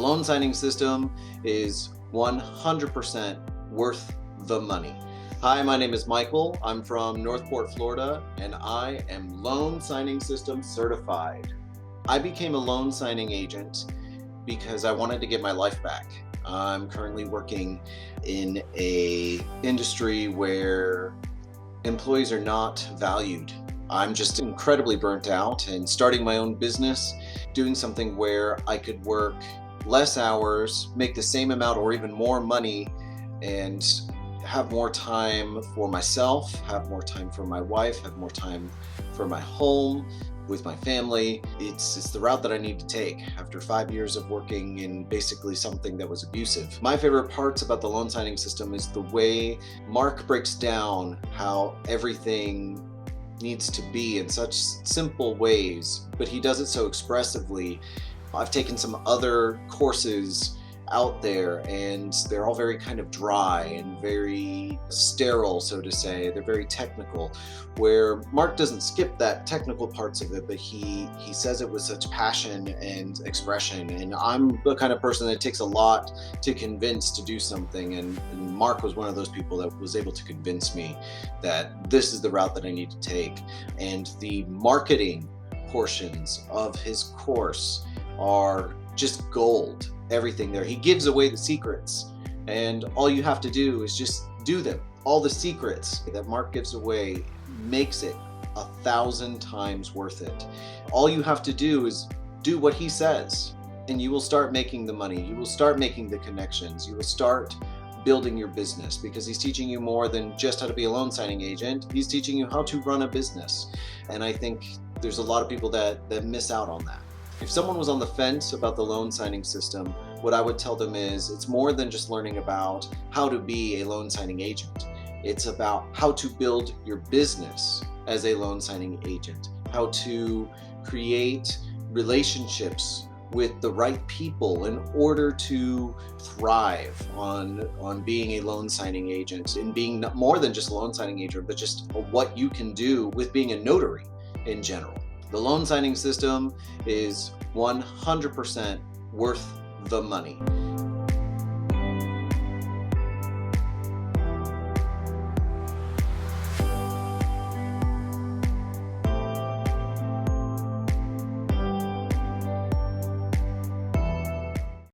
loan signing system is 100% worth the money. Hi, my name is Michael. I'm from Northport, Florida, and I am loan signing system certified. I became a loan signing agent because I wanted to get my life back. I'm currently working in a industry where employees are not valued. I'm just incredibly burnt out, and starting my own business, doing something where I could work less hours, make the same amount or even more money, and have more time for myself, have more time for my wife, have more time for my home, with my family. It's the route that I need to take after 5 years of working in basically something that was abusive. My favorite parts about the loan signing system is the way Mark breaks down how everything needs to be in such simple ways, but he does it so expressively. I've taken some other courses out there, and they're all very kind of dry and very sterile, so to say. They're very technical, where Mark doesn't skip that technical parts of it, but he says it with such passion and expression. And I'm the kind of person that it takes a lot to convince to do something, and Mark was one of those people that was able to convince me that this is the route that I need to take. And the marketing portions of his course are just gold. Everything there. He gives away the secrets, and all you have to do is just do them. All the secrets that Mark gives away makes it 1,000 times worth it. All you have to do is do what he says, and you will start making the money. You will start making the connections. You will start building your business, because he's teaching you more than just how to be a loan signing agent. He's teaching you how to run a business. And I think there's a lot of people that miss out on that. If someone was on the fence about the loan signing system, what I would tell them is it's more than just learning about how to be a loan signing agent. It's about how to build your business as a loan signing agent, how to create relationships with the right people in order to thrive on being a loan signing agent, and being more than just a loan signing agent, but just what you can do with being a notary in general. The loan signing system is 100% worth the money.